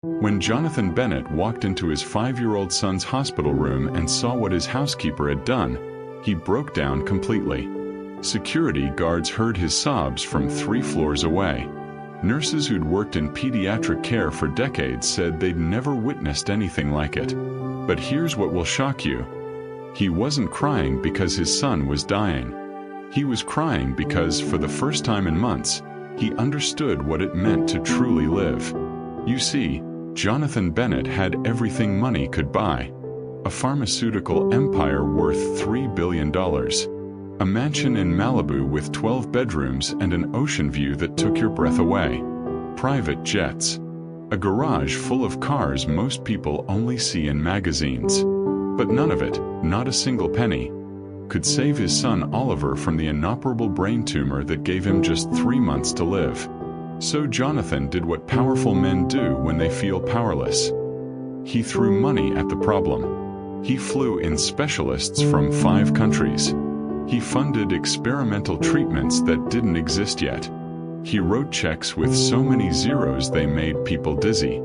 When Jonathan Bennett walked into his 5-year-old son's hospital room and saw what his housekeeper had done, he broke down completely. Security guards heard his sobs from 3 floors away. Nurses who'd worked in pediatric care for decades said they'd never witnessed anything like it. But here's what will shock you. He wasn't crying because his son was dying. He was crying because, for the first time in months, he understood what it meant to truly live. You see, Jonathan Bennett had everything money could buy. A pharmaceutical empire worth $3 billion. A mansion in Malibu with 12 bedrooms and an ocean view that took your breath away. Private jets. A garage full of cars most people only see in magazines. But none of it, not a single penny, could save his son Oliver from the inoperable brain tumor that gave him just 3 months to live. So Jonathan did what powerful men do when they feel powerless. He threw money at the problem. He flew in specialists from 5 countries. He funded experimental treatments that didn't exist yet. He wrote checks with so many zeros they made people dizzy.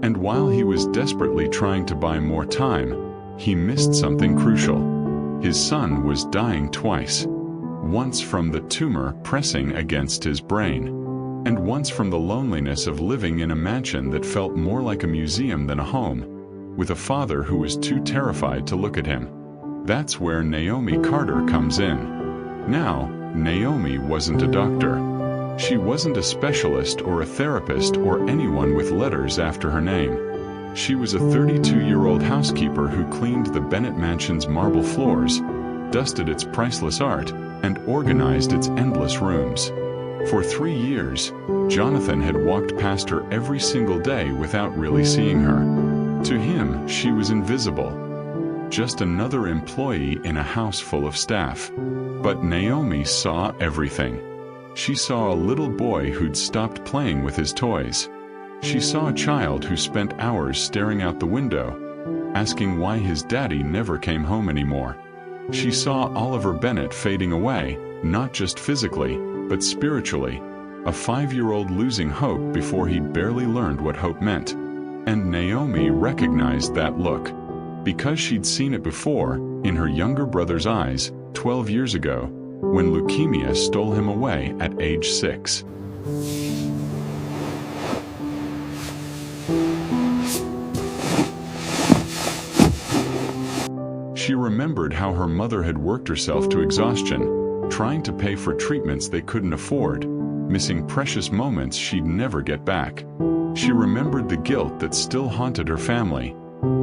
And while he was desperately trying to buy more time, he missed something crucial. His son was dying twice. Once from the tumor pressing against his brain, and once from the loneliness of living in a mansion that felt more like a museum than a home, with a father who was too terrified to look at him. That's where Naomi Carter comes in. Now, Naomi wasn't a doctor. She wasn't a specialist or a therapist or anyone with letters after her name. She was a 32-year-old housekeeper who cleaned the Bennett mansion's marble floors, dusted its priceless art, and organized its endless rooms. For 3 years, Jonathan had walked past her every single day without really seeing her. To him, she was invisible. Just another employee in a house full of staff. But Naomi saw everything. She saw a little boy who'd stopped playing with his toys. She saw a child who spent hours staring out the window, asking why his daddy never came home anymore. She saw Oliver Bennett fading away, not just physically, but spiritually, a 5-year-old losing hope before he'd barely learned what hope meant. And Naomi recognized that look, because she'd seen it before, in her younger brother's eyes, 12 years ago, when leukemia stole him away at age 6. She remembered how her mother had worked herself to exhaustion, trying to pay for treatments they couldn't afford, missing precious moments she'd never get back. She remembered the guilt that still haunted her family,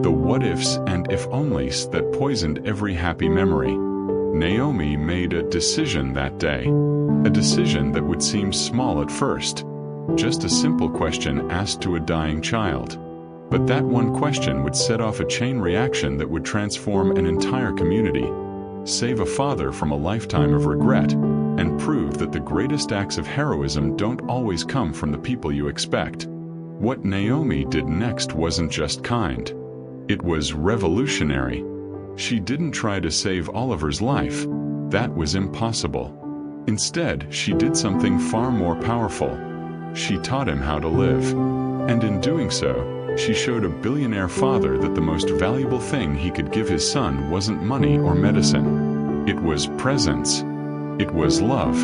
the what-ifs and if-onlys that poisoned every happy memory. Naomi made a decision that day, a decision that would seem small at first, just a simple question asked to a dying child. But that one question would set off a chain reaction that would transform an entire community, save a father from a lifetime of regret, and prove that the greatest acts of heroism don't always come from the people you expect. What Naomi did next wasn't just kind. It was revolutionary. She didn't try to save Oliver's life. That was impossible. Instead, she did something far more powerful. She taught him how to live. And in doing so, she showed a billionaire father that the most valuable thing he could give his son wasn't money or medicine. It was presence. It was love.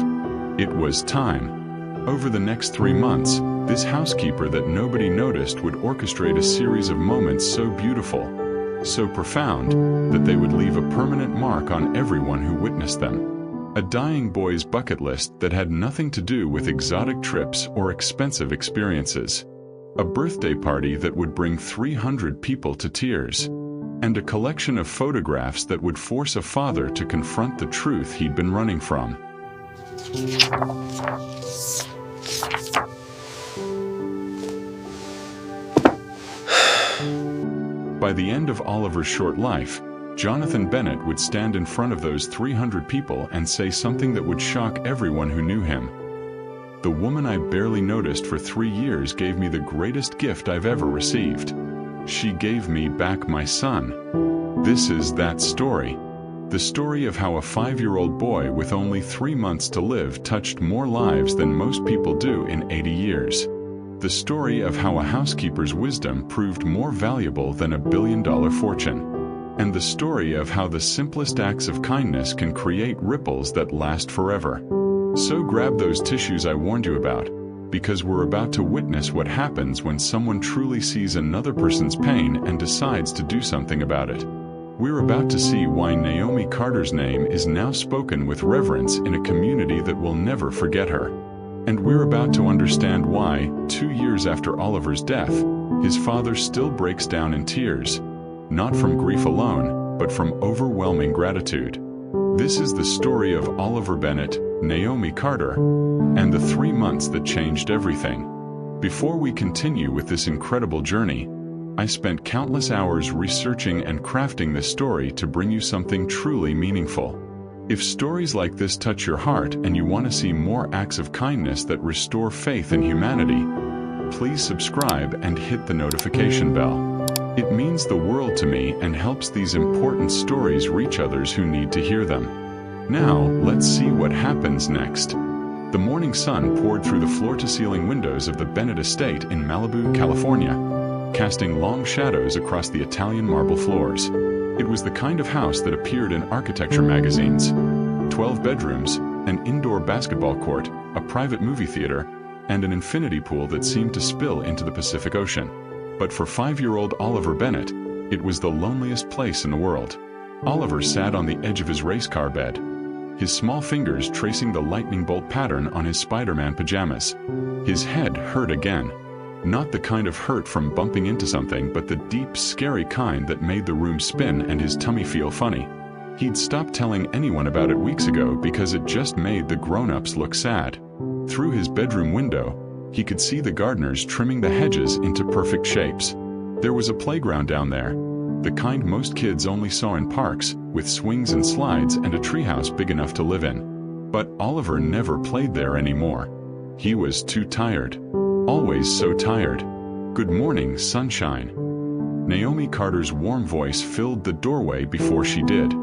It was time. Over the next 3 months, this housekeeper that nobody noticed would orchestrate a series of moments so beautiful, so profound, that they would leave a permanent mark on everyone who witnessed them. A dying boy's bucket list that had nothing to do with exotic trips or expensive experiences. A birthday party that would bring 300 people to tears. And a collection of photographs that would force a father to confront the truth he'd been running from. By the end of Oliver's short life, Jonathan Bennett would stand in front of those 300 people and say something that would shock everyone who knew him. The woman I barely noticed for 3 years gave me the greatest gift I've ever received. She gave me back my son. This is that story. The story of how a 5-year-old boy with only 3 months to live touched more lives than most people do in 80 years. The story of how a housekeeper's wisdom proved more valuable than $1 billion fortune. And the story of how the simplest acts of kindness can create ripples that last forever. So grab those tissues I warned you about, because we're about to witness what happens when someone truly sees another person's pain and decides to do something about it. We're about to see why Naomi Carter's name is now spoken with reverence in a community that will never forget her. And we're about to understand why, 2 years after Oliver's death, his father still breaks down in tears, not from grief alone, but from overwhelming gratitude. This is the story of Oliver Bennett, Naomi Carter, and the 3 months that changed everything. Before we continue with this incredible journey, I spent countless hours researching and crafting this story to bring you something truly meaningful. If stories like this touch your heart and you want to see more acts of kindness that restore faith in humanity, please subscribe and hit the notification bell. It means the world to me and helps these important stories reach others who need to hear them. Now, let's see what happens next. The morning sun poured through the floor-to-ceiling windows of the Bennett estate in Malibu, California, casting long shadows across the Italian marble floors. It was the kind of house that appeared in architecture magazines. 12 bedrooms, an indoor basketball court, a private movie theater, and an infinity pool that seemed to spill into the Pacific Ocean. But for 5-year-old Oliver Bennett, it was the loneliest place in the world. Oliver sat on the edge of his race car bed, his small fingers tracing the lightning bolt pattern on his Spider-Man pajamas. His head hurt again. Not the kind of hurt from bumping into something, but the deep, scary kind that made the room spin and his tummy feel funny. He'd stopped telling anyone about it weeks ago because it just made the grown-ups look sad. Through his bedroom window, he could see the gardeners trimming the hedges into perfect shapes. There was a playground down there, the kind most kids only saw in parks, with swings and slides and a treehouse big enough to live in. But Oliver never played there anymore. He was too tired. Always so tired. "Good morning, sunshine." Naomi Carter's warm voice filled the doorway before she did.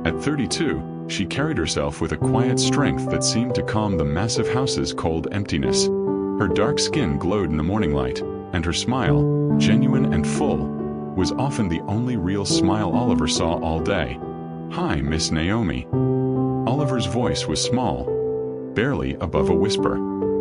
At 32, she carried herself with a quiet strength that seemed to calm the massive house's cold emptiness. Her dark skin glowed in the morning light, and her smile, genuine and full, was often the only real smile Oliver saw all day. "Hi, Miss Naomi." Oliver's voice was small, barely above a whisper.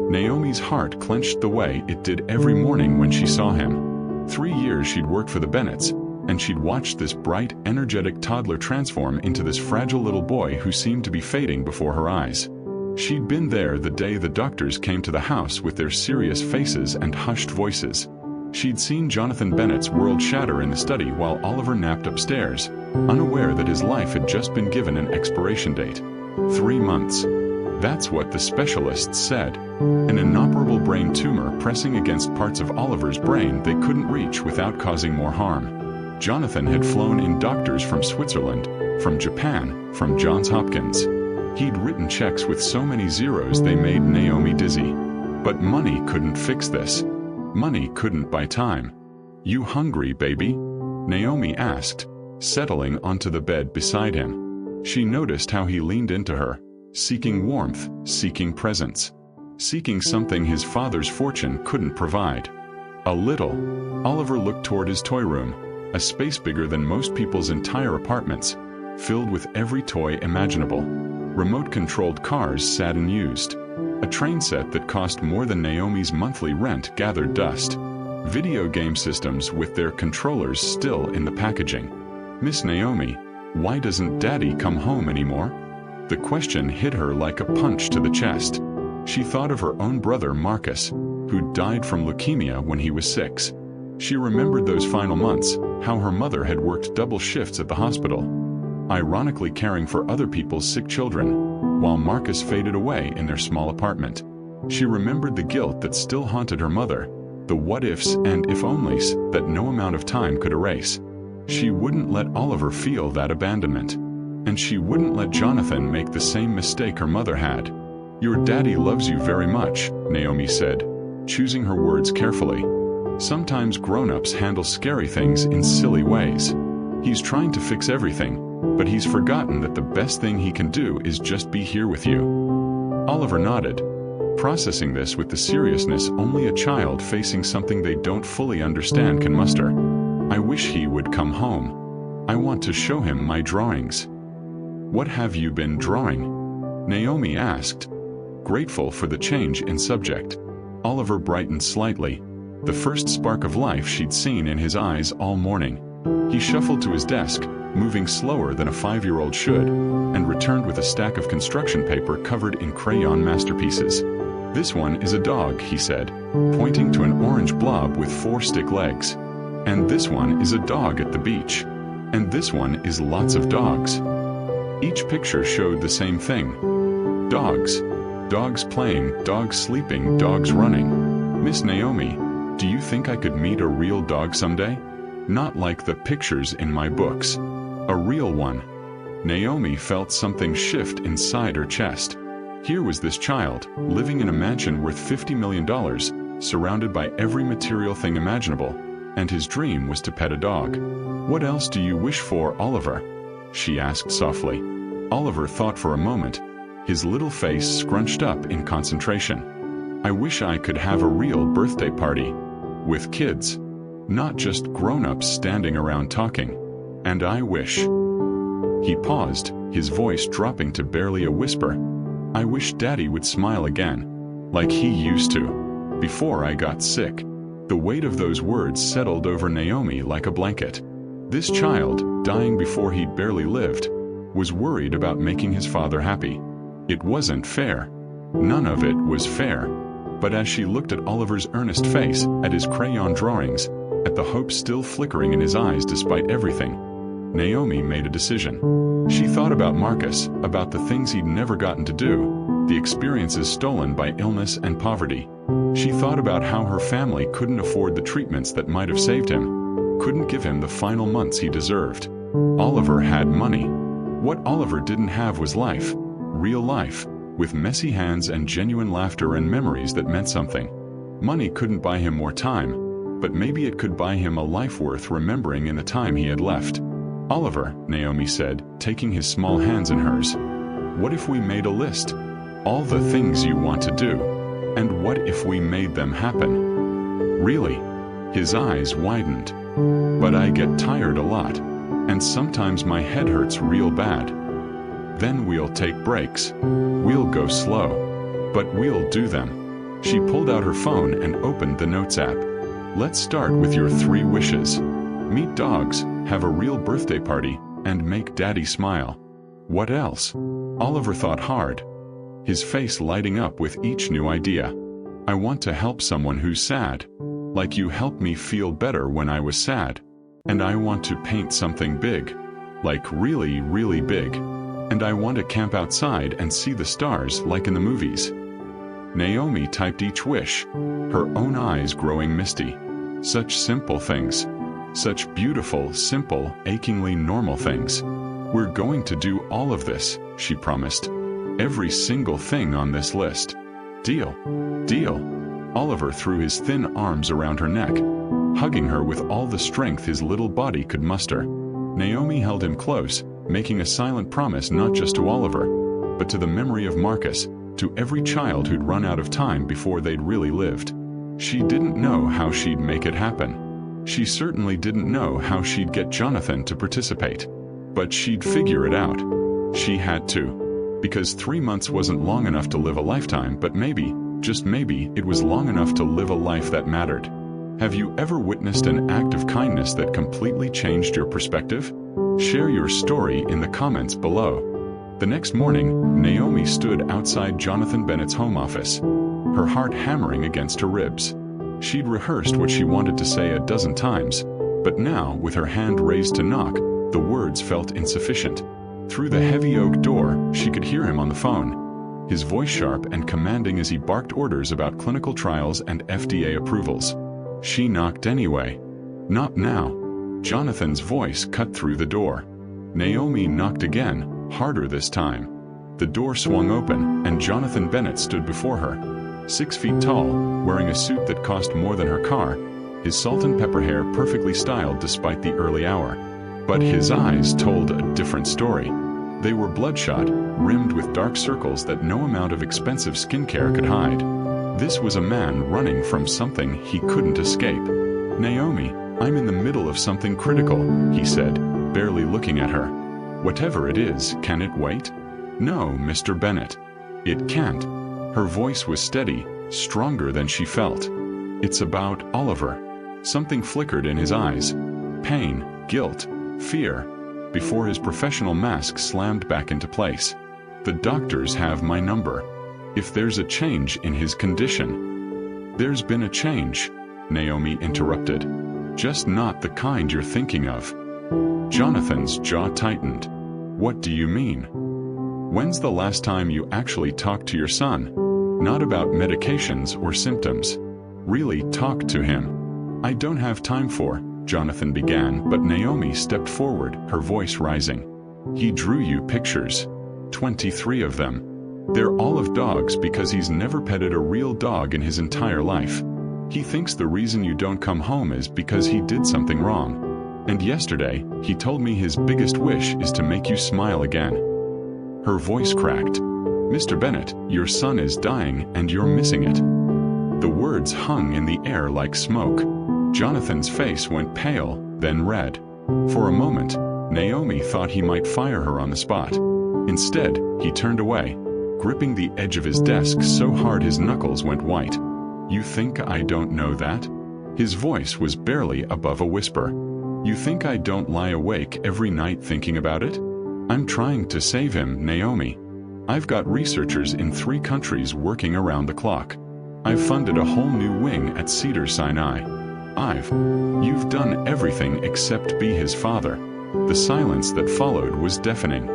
Naomi's heart clenched the way it did every morning when she saw him. 3 years she'd worked for the Bennetts, and she'd watched this bright, energetic toddler transform into this fragile little boy who seemed to be fading before her eyes. She'd been there the day the doctors came to the house with their serious faces and hushed voices. She'd seen Jonathan Bennett's world shatter in the study while Oliver napped upstairs, unaware that his life had just been given an expiration date. 3 months. That's what the specialists said. An inoperable brain tumor pressing against parts of Oliver's brain they couldn't reach without causing more harm. Jonathan had flown in doctors from Switzerland, from Japan, from Johns Hopkins. He'd written checks with so many zeros they made Naomi dizzy. But money couldn't fix this. Money couldn't buy time. "You hungry, baby?" Naomi asked, settling onto the bed beside him. She noticed how he leaned into her, seeking warmth, seeking presence, seeking something his father's fortune couldn't provide. A little. Oliver looked toward his toy room, a space bigger than most people's entire apartments, filled with every toy imaginable. Remote-controlled cars sat unused. A train set that cost more than Naomi's monthly rent gathered dust. Video game systems with their controllers still in the packaging. "Miss Naomi, why doesn't Daddy come home anymore?" The question hit her like a punch to the chest. She thought of her own brother Marcus, who died from leukemia when he was 6. She remembered those final months, how her mother had worked double shifts at the hospital, ironically caring for other people's sick children, while Marcus faded away in their small apartment. She remembered the guilt that still haunted her mother, the what-ifs and if-onlys that no amount of time could erase. She wouldn't let Oliver feel that abandonment. And she wouldn't let Jonathan make the same mistake her mother had. "Your daddy loves you very much," Naomi said, choosing her words carefully. "Sometimes grown-ups handle scary things in silly ways. He's trying to fix everything, but he's forgotten that the best thing he can do is just be here with you." Oliver nodded. processing this with the seriousness only a child facing something they don't fully understand can muster. I wish he would come home. I want to show him my drawings. What have you been drawing? Naomi asked, grateful for the change in subject. Oliver brightened slightly, the first spark of life she'd seen in his eyes all morning. He shuffled to his desk, moving slower than a 5-year-old should, and returned with a stack of construction paper covered in crayon masterpieces. This one is a dog, he said, pointing to an orange blob with 4 stick legs. And this one is a dog at the beach. And this one is lots of dogs. Each picture showed the same thing. Dogs. Dogs playing, dogs sleeping, dogs running. Miss Naomi, do you think I could meet a real dog someday? Not like the pictures in my books. A real one. Naomi felt something shift inside her chest. Here was this child, living in a mansion worth $50 million, surrounded by every material thing imaginable, and his dream was to pet a dog. What else do you wish for, Oliver? She asked softly. Oliver thought for a moment, his little face scrunched up in concentration. I wish I could have a real birthday party. With kids. Not just grown-ups standing around talking. And I wish. He paused, his voice dropping to barely a whisper. I wish Daddy would smile again. Like he used to. Before I got sick. The weight of those words settled over Naomi like a blanket. This child, dying before he'd barely lived, was worried about making his father happy. It wasn't fair. None of it was fair. But as she looked at Oliver's earnest face, at his crayon drawings, at the hope still flickering in his eyes despite everything, Naomi made a decision. She thought about Marcus, about the things he'd never gotten to do, the experiences stolen by illness and poverty. She thought about how her family couldn't afford the treatments that might have saved him, couldn't give him the final months he deserved. Oliver had money. What Oliver didn't have was life, real life, with messy hands and genuine laughter and memories that meant something. Money couldn't buy him more time, but maybe it could buy him a life worth remembering in the time he had left. Oliver, Naomi said, taking his small hands in hers. What if we made a list? All the things you want to do. And what if we made them happen? Really? His eyes widened. But I get tired a lot. And sometimes my head hurts real bad. Then we'll take breaks. We'll go slow. But we'll do them. She pulled out her phone and opened the Notes app. Let's start with your 3 wishes. Meet dogs, have a real birthday party, and make Daddy smile. What else? Oliver thought hard, his face lighting up with each new idea. I want to help someone who's sad. Like you helped me feel better when I was sad. And I want to paint something big. Like really, really big. And I want to camp outside and see the stars like in the movies. Naomi typed each wish, her own eyes growing misty. Such simple things. Such beautiful, simple, achingly normal things. We're going to do all of this, she promised. Every single thing on this list. Deal. Deal. Oliver threw his thin arms around her neck, hugging her with all the strength his little body could muster. Naomi held him close, making a silent promise not just to Oliver, but to the memory of Marcus, to every child who'd run out of time before they'd really lived. She didn't know how she'd make it happen. She certainly didn't know how she'd get Jonathan to participate. But she'd figure it out. She had to. Because 3 months wasn't long enough to live a lifetime, but maybe, just maybe, it was long enough to live a life that mattered. Have you ever witnessed an act of kindness that completely changed your perspective? Share your story in the comments below. The next morning, Naomi stood outside Jonathan Bennett's home office, her heart hammering against her ribs. She'd rehearsed what she wanted to say a dozen times, but now, with her hand raised to knock, the words felt insufficient. Through the heavy oak door, she could hear him on the phone, his voice sharp and commanding as he barked orders about clinical trials and FDA approvals. She knocked anyway. Not now. Jonathan's voice cut through the door. Naomi knocked again, harder this time. The door swung open, and Jonathan Bennett stood before her. 6 feet tall, wearing a suit that cost more than her car, his salt and pepper hair perfectly styled despite the early hour. But his eyes told a different story. They were bloodshot, rimmed with dark circles that no amount of expensive skincare could hide. This was a man running from something he couldn't escape. "Naomi, I'm in the middle of something critical," he said, barely looking at her. "Whatever it is, can it wait?" "No, Mr. Bennett. It can't." Her voice was steady, stronger than she felt. "It's about Oliver." Something flickered in his eyes. Pain, guilt, fear, before his professional mask slammed back into place. "The doctors have my number. If there's a change in his condition." "There's been a change," Naomi interrupted. "Just not the kind you're thinking of." Jonathan's jaw tightened. "What do you mean? When's the last time you actually talked to your son? Not about medications or symptoms. Really talk to him." "I don't have time for," Jonathan began, but Naomi stepped forward, her voice rising. "He drew you pictures. 23 of them. They're all of dogs because he's never petted a real dog in his entire life. He thinks the reason you don't come home is because he did something wrong. And yesterday, he told me his biggest wish is to make you smile again." Her voice cracked. "Mr. Bennett, your son is dying and you're missing it." The words hung in the air like smoke. Jonathan's face went pale, then red. For a moment, Naomi thought he might fire her on the spot. Instead, he turned away, gripping the edge of his desk so hard his knuckles went white. "You think I don't know that?" His voice was barely above a whisper. "You think I don't lie awake every night thinking about it? I'm trying to save him, Naomi. I've got researchers in 3 countries working around the clock. I've funded a whole new wing at Cedars-Sinai. You've done everything except be his father." The silence that followed was deafening.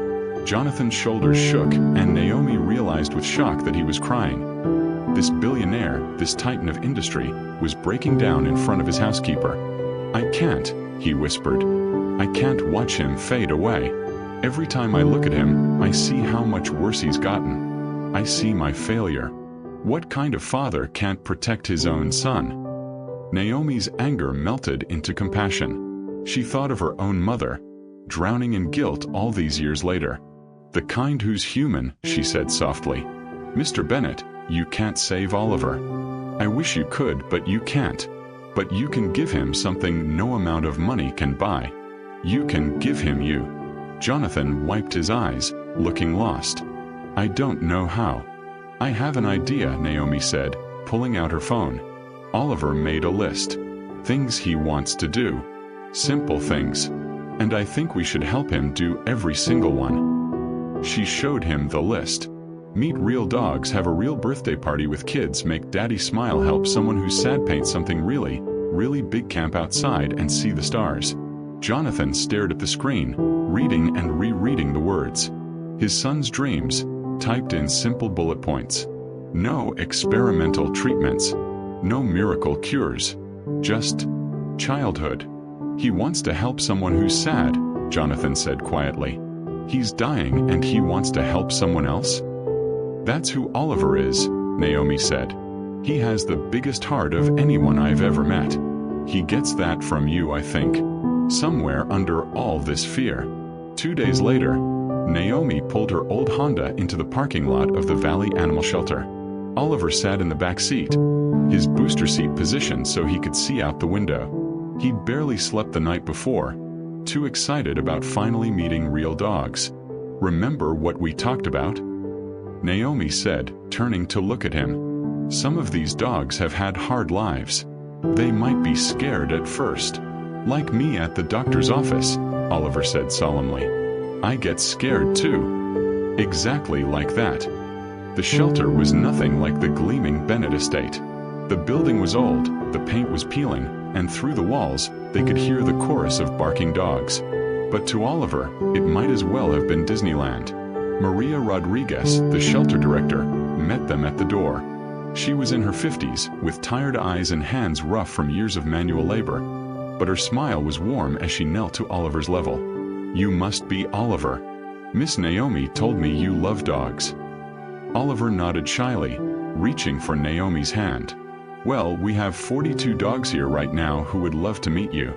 Jonathan's shoulders shook, and Naomi realized with shock that he was crying. This billionaire, this titan of industry, was breaking down in front of his housekeeper. "I can't," he whispered. "I can't watch him fade away. Every time I look at him, I see how much worse he's gotten. I see my failure. What kind of father can't protect his own son?" Naomi's anger melted into compassion. She thought of her own mother, drowning in guilt all these years later. "The kind who's human," she said softly. "Mr. Bennett, you can't save Oliver. I wish you could, but you can't. But you can give him something no amount of money can buy. You can give him you." Jonathan wiped his eyes, looking lost. "I don't know how." "I have an idea," Naomi said, pulling out her phone. Oliver made a list. Things he wants to do. Simple things. And I think we should help him do every single one. She showed him the list. Meet real dogs, have a real birthday party with kids, make daddy smile, help someone who's sad, paint something really, really big, camp outside and see the stars. Jonathan stared at the screen, reading and rereading the words. His son's dreams, typed in simple bullet points. No experimental treatments. No miracle cures. Just childhood. "He wants to help someone who's sad," Jonathan said quietly. "He's dying and he wants to help someone else?" "That's who Oliver is," Naomi said. "He has the biggest heart of anyone I've ever met. He gets that from you, I think. Somewhere under all this fear." 2 days later, Naomi pulled her old Honda into the parking lot of the Valley Animal Shelter. Oliver sat in the back seat, his booster seat positioned so he could see out the window. He'd barely slept the night before, too excited about finally meeting real dogs. "Remember what we talked about?" Naomi said, turning to look at him. "Some of these dogs have had hard lives. They might be scared at first. Like me at the doctor's office," Oliver said solemnly. "I get scared too." Exactly like that. The shelter was nothing like the gleaming Bennett estate. The building was old, the paint was peeling, and through the walls, they could hear the chorus of barking dogs. But to Oliver, it might as well have been Disneyland. Maria Rodriguez, the shelter director, met them at the door. She was in her 50s, with tired eyes and hands rough from years of manual labor. But her smile was warm as she knelt to Oliver's level. "You must be Oliver. Miss Naomi told me you love dogs." Oliver nodded shyly, reaching for Naomi's hand. "Well, we have 42 dogs here right now who would love to meet you.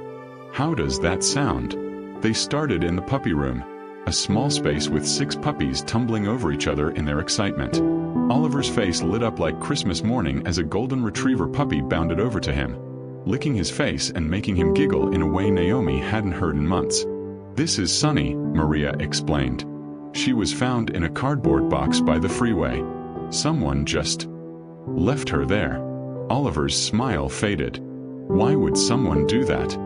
How does that sound?" They started in the puppy room. a small space with 6 puppies tumbling over each other in their excitement. Oliver's face lit up like Christmas morning as a golden retriever puppy bounded over to him, licking his face and making him giggle in a way Naomi hadn't heard in months. "This is Sunny," Maria explained. "She was found in a cardboard box by the freeway. Someone just left her there." Oliver's smile faded. "Why would someone do that?"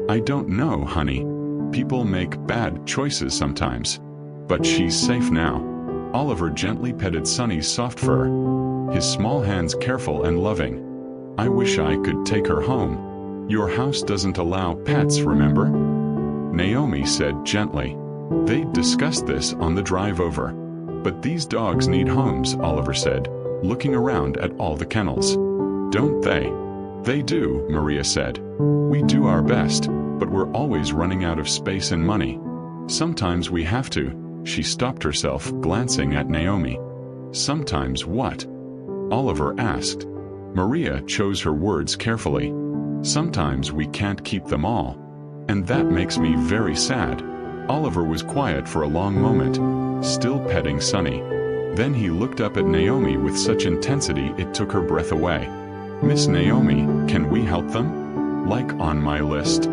"I don't know, honey. People make bad choices sometimes. But she's safe now." Oliver gently petted Sunny's soft fur, his small hands careful and loving. "I wish I could take her home. Your house doesn't allow pets, remember?" Naomi said gently. They'd discussed this on the drive over. "But these dogs need homes," Oliver said, looking around at all the kennels. "Don't they?" "They do," Maria said. "We do our best, but we're always running out of space and money. Sometimes we have to." She stopped herself, glancing at Naomi. "Sometimes what?" Oliver asked. Maria chose her words carefully. "Sometimes we can't keep them all. And that makes me very sad." Oliver was quiet for a long moment, still petting Sunny. Then he looked up at Naomi with such intensity it took her breath away. "Miss Naomi, can we help them? Like on my list.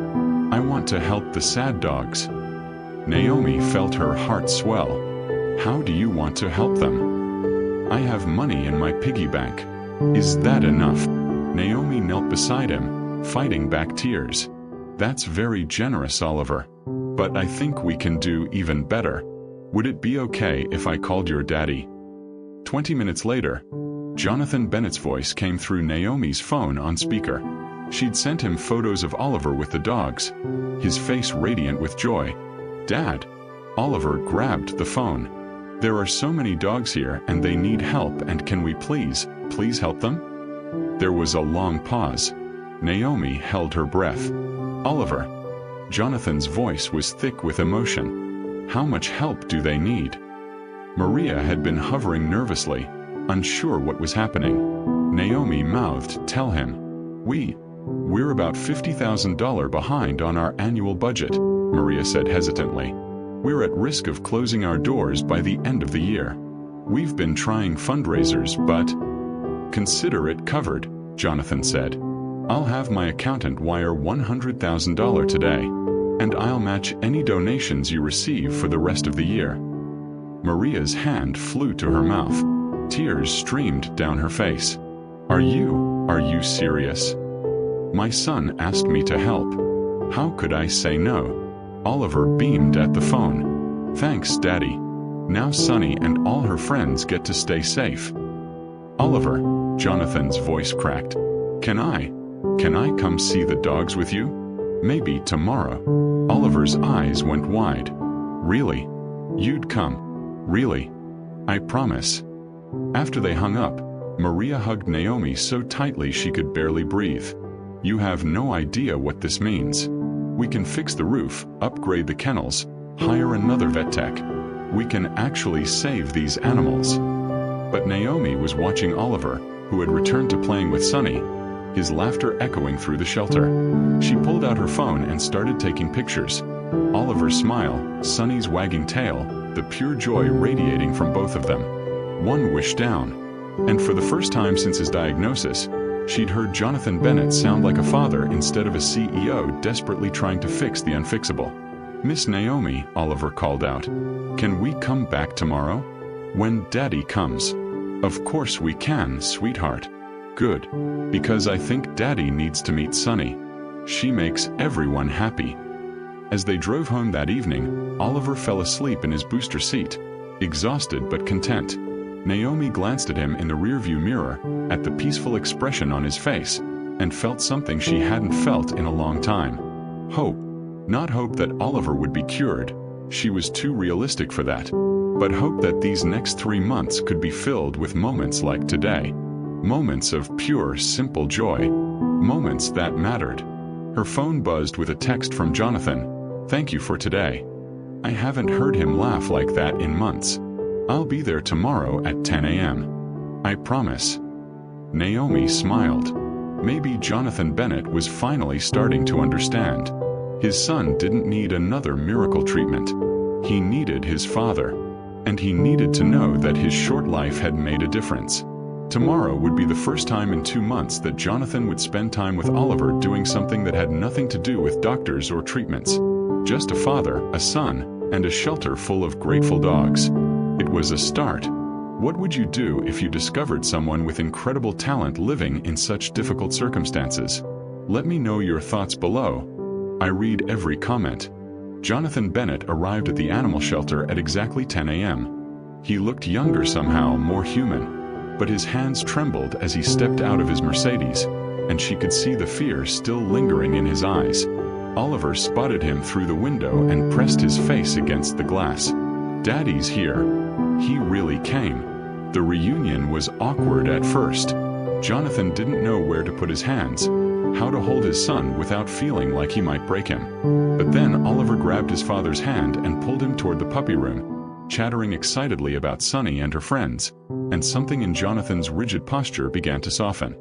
I want to help the sad dogs." Naomi felt her heart swell. "How do you want to help them?" "I have money in my piggy bank." "Is that enough?" Naomi knelt beside him, fighting back tears. "That's very generous, Oliver. But I think we can do even better. Would it be okay if I called your daddy?" 20 minutes later, Jonathan Bennett's voice came through Naomi's phone on speaker. She'd sent him photos of Oliver with the dogs, his face radiant with joy. "Dad!" Oliver grabbed the phone. "There are so many dogs here and they need help, and can we please help them?" There was a long pause. Naomi held her breath. "Oliver." Jonathan's voice was thick with emotion. "How much help do they need?" Maria had been hovering nervously, unsure what was happening. Naomi mouthed, "Tell him. We're about $50,000 behind on our annual budget," Maria said hesitantly. "We're at risk of closing our doors by the end of the year. We've been trying fundraisers, but—" "Consider it covered," Jonathan said. "I'll have my accountant wire $100,000 today, and I'll match any donations you receive for the rest of the year." Maria's hand flew to her mouth. Tears streamed down her face. Are you serious?" "My son asked me to help. How could I say no?" Oliver beamed at the phone. "Thanks, Daddy. Now Sunny and all her friends get to stay safe." "Oliver," Jonathan's voice cracked. Can I come see the dogs with you? Maybe tomorrow." Oliver's eyes went wide. "Really? You'd come? Really?" "I promise." After they hung up, Maria hugged Naomi so tightly she could barely breathe. "You have no idea what this means. We can fix the roof, upgrade the kennels, hire another vet tech. We can actually save these animals." But Naomi was watching Oliver, who had returned to playing with Sunny, his laughter echoing through the shelter. She pulled out her phone and started taking pictures. Oliver's smile, Sunny's wagging tail, the pure joy radiating from both of them. One wish down. And for the first time since his diagnosis, she'd heard Jonathan Bennett sound like a father instead of a CEO desperately trying to fix the unfixable. "Miss Naomi," Oliver called out, "can we come back tomorrow? When Daddy comes?" "Of course we can, sweetheart." "Good. Because I think Daddy needs to meet Sunny. She makes everyone happy." As they drove home that evening, Oliver fell asleep in his booster seat, exhausted but content. Naomi glanced at him in the rearview mirror, at the peaceful expression on his face, and felt something she hadn't felt in a long time. Hope. Not hope that Oliver would be cured. She was too realistic for that. But hope that these next 3 months could be filled with moments like today. Moments of pure, simple joy. Moments that mattered. Her phone buzzed with a text from Jonathan. "Thank you for today. I haven't heard him laugh like that in months. I'll be there tomorrow at 10 a.m. I promise." Naomi smiled. Maybe Jonathan Bennett was finally starting to understand. His son didn't need another miracle treatment. He needed his father. And he needed to know that his short life had made a difference. Tomorrow would be the first time in 2 months that Jonathan would spend time with Oliver doing something that had nothing to do with doctors or treatments. Just a father, a son, and a shelter full of grateful dogs. It was a start. What would you do if you discovered someone with incredible talent living in such difficult circumstances? Let me know your thoughts below. I read every comment. Jonathan Bennett arrived at the animal shelter at exactly 10 a.m. He looked younger somehow, more human, but his hands trembled as he stepped out of his Mercedes, and she could see the fear still lingering in his eyes. Oliver spotted him through the window and pressed his face against the glass. "Daddy's here." He really came. The reunion was awkward at first. Jonathan didn't know where to put his hands, how to hold his son without feeling like he might break him. But then Oliver grabbed his father's hand and pulled him toward the puppy room, chattering excitedly about Sunny and her friends, and something in Jonathan's rigid posture began to soften.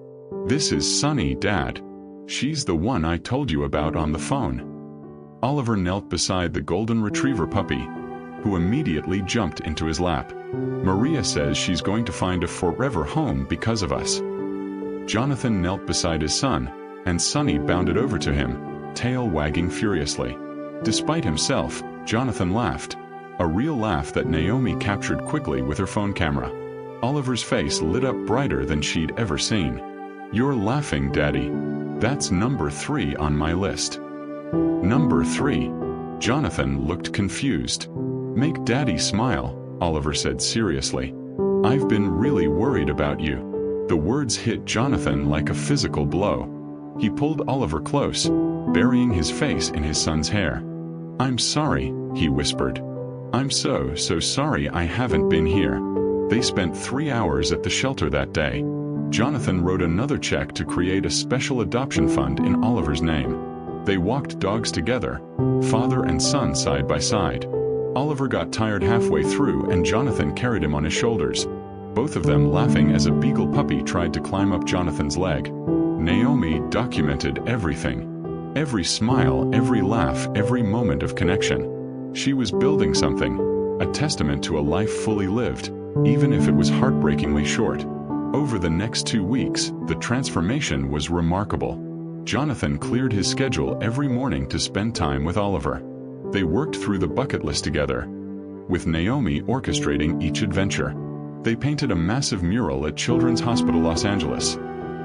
"This is Sunny, Dad. She's the one I told you about on the phone." Oliver knelt beside the golden retriever puppy, who immediately jumped into his lap. "Maria says she's going to find a forever home because of us." Jonathan knelt beside his son, and Sunny bounded over to him, tail wagging furiously. Despite himself, Jonathan laughed, a real laugh that Naomi captured quickly with her phone camera. Oliver's face lit up brighter than she'd ever seen. "You're laughing, Daddy. That's number 3 on my list." Number 3. Jonathan looked confused. "Make Daddy smile," Oliver said seriously. "I've been really worried about you." The words hit Jonathan like a physical blow. He pulled Oliver close, burying his face in his son's hair. "I'm sorry," he whispered. "I'm so sorry I haven't been here." They spent 3 hours at the shelter that day. Jonathan wrote another check to create a special adoption fund in Oliver's name. They walked dogs together, father and son side by side. Oliver got tired halfway through and Jonathan carried him on his shoulders, both of them laughing as a beagle puppy tried to climb up Jonathan's leg. Naomi documented everything. Every smile, every laugh, every moment of connection. She was building something, a testament to a life fully lived, even if it was heartbreakingly short. Over the next 2 weeks, the transformation was remarkable. Jonathan cleared his schedule every morning to spend time with Oliver. They worked through the bucket list together, with Naomi orchestrating each adventure. They painted a massive mural at Children's Hospital Los Angeles,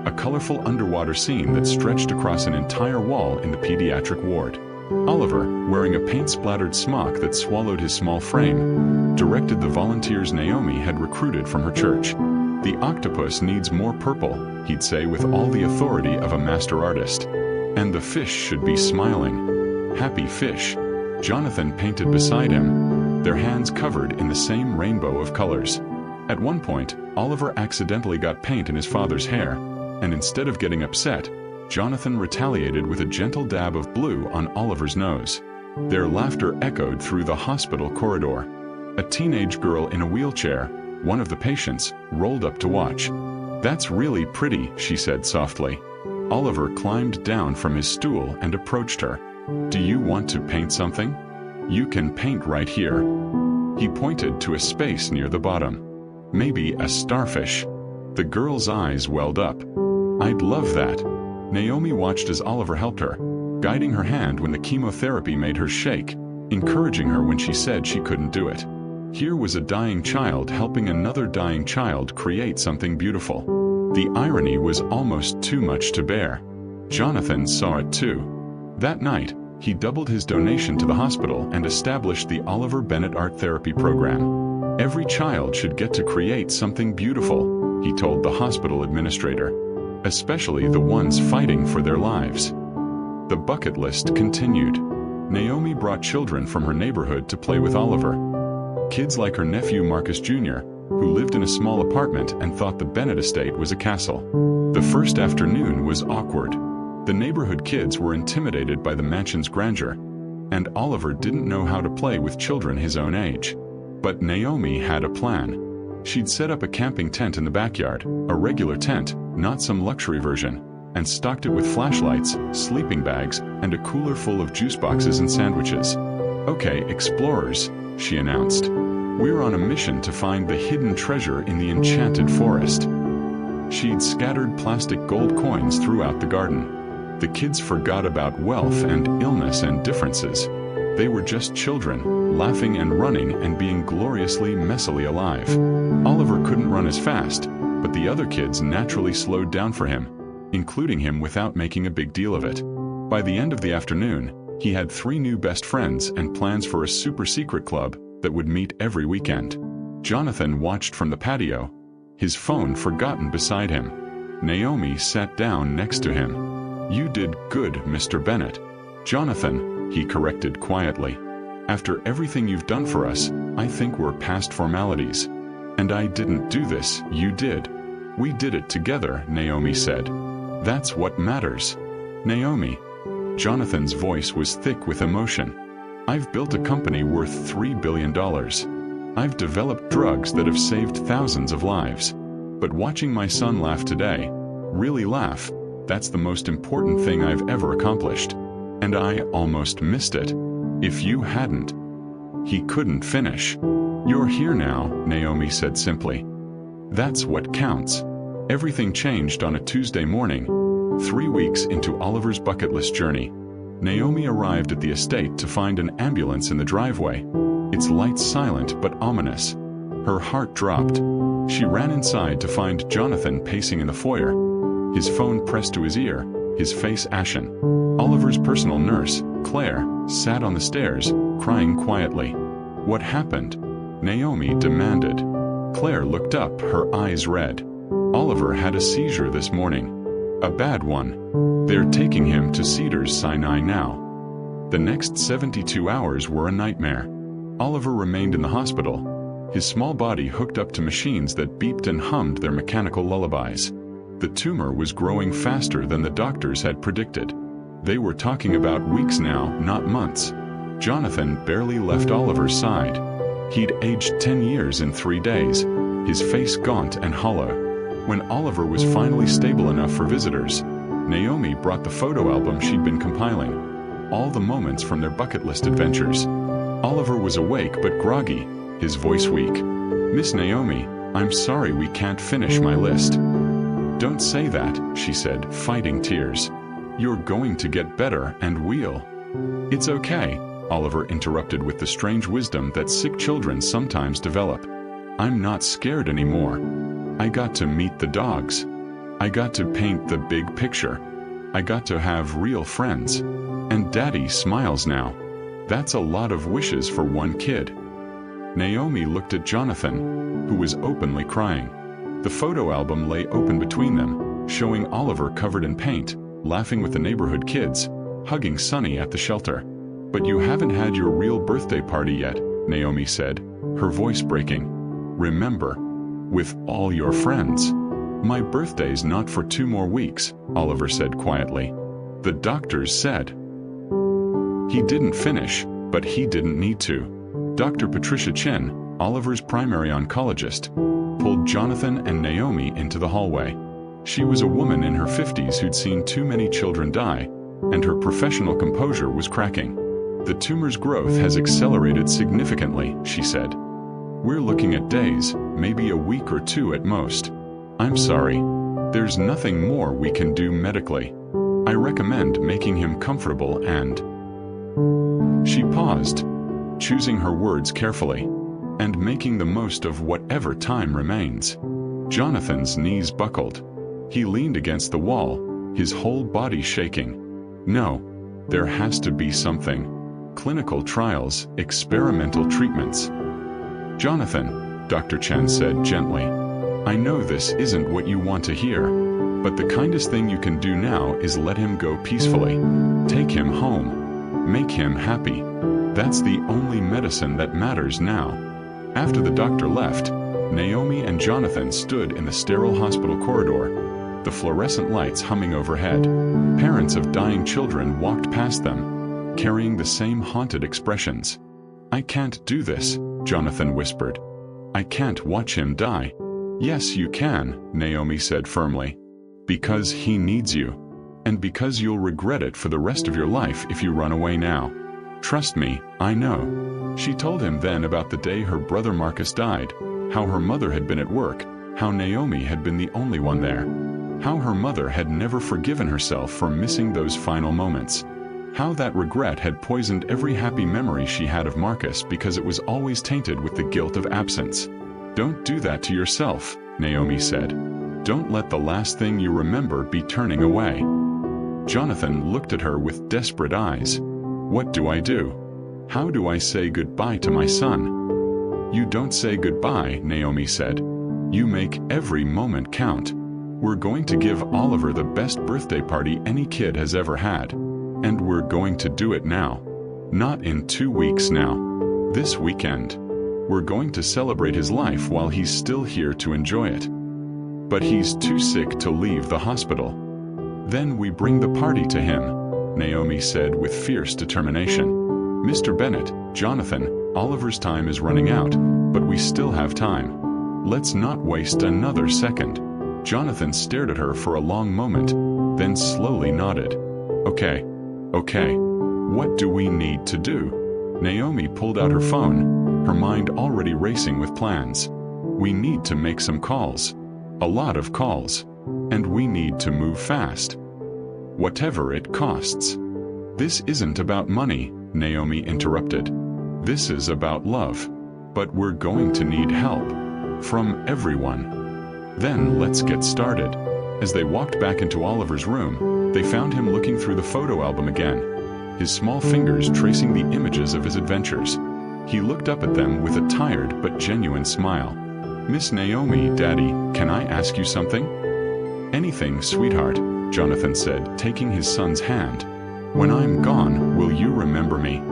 a colorful underwater scene that stretched across an entire wall in the pediatric ward. Oliver, wearing a paint-splattered smock that swallowed his small frame, directed the volunteers Naomi had recruited from her church. "The octopus needs more purple," he'd say with all the authority of a master artist. "And the fish should be smiling. Happy fish." Jonathan painted beside him, their hands covered in the same rainbow of colors. At one point, Oliver accidentally got paint in his father's hair, and instead of getting upset, Jonathan retaliated with a gentle dab of blue on Oliver's nose. Their laughter echoed through the hospital corridor. A teenage girl in a wheelchair, one of the patients, rolled up to watch. "That's really pretty," she said softly. Oliver climbed down from his stool and approached her. "Do you want to paint something? You can paint right here." He pointed to a space near the bottom. "Maybe a starfish." The girl's eyes welled up. "I'd love that." Naomi watched as Oliver helped her, guiding her hand when the chemotherapy made her shake, encouraging her when she said she couldn't do it. Here was a dying child helping another dying child create something beautiful. The irony was almost too much to bear. Jonathan saw it too. That night, he doubled his donation to the hospital and established the Oliver Bennett Art Therapy Program. "Every child should get to create something beautiful," he told the hospital administrator, "especially the ones fighting for their lives." The bucket list continued. Naomi brought children from her neighborhood to play with Oliver. Kids like her nephew Marcus Jr., who lived in a small apartment and thought the Bennett estate was a castle. The first afternoon was awkward. The neighborhood kids were intimidated by the mansion's grandeur, and Oliver didn't know how to play with children his own age. But Naomi had a plan. She'd set up a camping tent in the backyard, a regular tent, not some luxury version, and stocked it with flashlights, sleeping bags, and a cooler full of juice boxes and sandwiches. "Okay, explorers, she announced. "We're on a mission to find the hidden treasure in the enchanted forest." She'd scattered plastic gold coins throughout the garden. The kids forgot about wealth and illness and differences. They were just children, laughing and running and being gloriously messily alive. Oliver couldn't run as fast, but the other kids naturally slowed down for him, including him without making a big deal of it. By the end of the afternoon, he had 3 new best friends and plans for a super secret club that would meet every weekend. Jonathan watched from the patio, his phone forgotten beside him. Naomi sat down next to him. "You did good, Mr. Bennett." "Jonathan," he corrected quietly. "After everything you've done for us, I think we're past formalities." "And I didn't do this, you did." "We did it together," Naomi said. "That's what matters." "Naomi." Jonathan's voice was thick with emotion. "I've built a company worth $3 billion. I've developed drugs that have saved thousands of lives. But watching my son laugh today, really laugh, that's the most important thing I've ever accomplished. And I almost missed it. If you hadn't." He couldn't finish. "You're here now," Naomi said simply. "That's what counts." Everything changed on a Tuesday morning, 3 weeks into Oliver's bucket list journey. Naomi arrived at the estate to find an ambulance in the driveway, its lights silent but ominous. Her heart dropped. She ran inside to find Jonathan pacing in the foyer, his phone pressed to his ear, his face ashen. Oliver's personal nurse, Claire, sat on the stairs, crying quietly. "What happened?" Naomi demanded. Claire looked up, her eyes red. "Oliver had a seizure this morning. A bad one. They're taking him to Cedars-Sinai now." The next 72 hours were a nightmare. Oliver remained in the hospital, his small body hooked up to machines that beeped and hummed their mechanical lullabies. The tumor was growing faster than the doctors had predicted. They were talking about weeks now, not months. Jonathan barely left Oliver's side. He'd aged 10 years in 3 days, his face gaunt and hollow. When Oliver was finally stable enough for visitors, Naomi brought the photo album she'd been compiling, all the moments from their bucket list adventures. Oliver was awake but groggy, his voice weak. "Miss Naomi, I'm sorry we can't finish my list." "Don't say that," she said, fighting tears. "You're going to get better and we'll." "It's okay," Oliver interrupted with the strange wisdom that sick children sometimes develop. "I'm not scared anymore. I got to meet the dogs. I got to paint the big picture. I got to have real friends. And Daddy smiles now. That's a lot of wishes for one kid." Naomi looked at Jonathan, who was openly crying. The photo album lay open between them, showing Oliver covered in paint, laughing with the neighborhood kids, hugging Sonny at the shelter. "But you haven't had your real birthday party yet," Naomi said, her voice breaking. "Remember, with all your friends." "My birthday's not for 2 more weeks," Oliver said quietly. "The doctors said." He didn't finish, but he didn't need to. Dr. Patricia Chin, Oliver's primary oncologist, pulled Jonathan and Naomi into the hallway. She was a woman in her 50s who'd seen too many children die, and her professional composure was cracking. "The tumor's growth has accelerated significantly," she said. "We're looking at days, maybe a week or 2 at most. I'm sorry. There's nothing more we can do medically. I recommend making him comfortable and—" She paused, choosing her words carefully, "and making the most of whatever time remains." Jonathan's knees buckled. He leaned against the wall, his whole body shaking. "No, there has to be something. Clinical trials, experimental treatments." "Jonathan," Dr. Chen said gently, "I know this isn't what you want to hear, but the kindest thing you can do now is let him go peacefully. Take him home. Make him happy. That's the only medicine that matters now." After the doctor left, Naomi and Jonathan stood in the sterile hospital corridor, the fluorescent lights humming overhead. Parents of dying children walked past them, carrying the same haunted expressions. "I can't do this," Jonathan whispered. "I can't watch him die." "Yes, you can," Naomi said firmly. "Because he needs you. And because you'll regret it for the rest of your life if you run away now. Trust me, I know." She told him then about the day her brother Marcus died, how her mother had been at work, how Naomi had been the only one there, how her mother had never forgiven herself for missing those final moments, how that regret had poisoned every happy memory she had of Marcus because it was always tainted with the guilt of absence. "Don't do that to yourself," Naomi said. "Don't let the last thing you remember be turning away." Jonathan looked at her with desperate eyes. "What do I do? How do I say goodbye to my son?" "You don't say goodbye," Naomi said. "You make every moment count. We're going to give Oliver the best birthday party any kid has ever had. And we're going to do it now. Not in 2 weeks now. This weekend. We're going to celebrate his life while he's still here to enjoy it. But he's too sick to leave the hospital. Then we bring the party to him," Naomi said with fierce determination. "Mr. Bennett, Jonathan, Oliver's time is running out, but we still have time. Let's not waste another second." Jonathan stared at her for a long moment, then slowly nodded. Okay. What do we need to do?" Naomi pulled out her phone, her mind already racing with plans. "We need to make some calls. A lot of calls. And we need to move fast. Whatever it costs." "This isn't about money," Naomi interrupted. "This is about love. But we're going to need help. From everyone." "Then let's get started." As they walked back into Oliver's room, they found him looking through the photo album again, his small fingers tracing the images of his adventures. He looked up at them with a tired but genuine smile. "Miss Naomi, Daddy, can I ask you something?" "Anything, sweetheart," Jonathan said, taking his son's hand. "When I'm gone, will you remember me?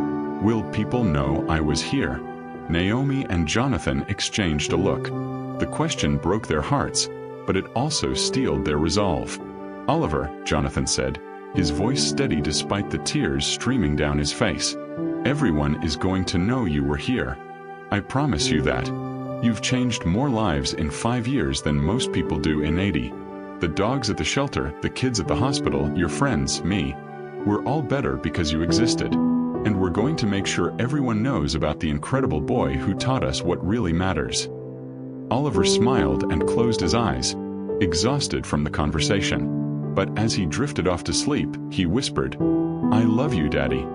Will people know I was here?" Naomi and Jonathan exchanged a look. The question broke their hearts, but it also steeled their resolve. "Oliver," Jonathan said, his voice steady despite the tears streaming down his face, "everyone is going to know you were here. I promise you that. You've changed more lives in 5 years than most people do in 80. The dogs at the shelter, the kids at the hospital, your friends, me. We're all better because you existed. And we're going to make sure everyone knows about the incredible boy who taught us what really matters." Oliver smiled and closed his eyes, exhausted from the conversation. But as he drifted off to sleep, he whispered, "I love you, Daddy."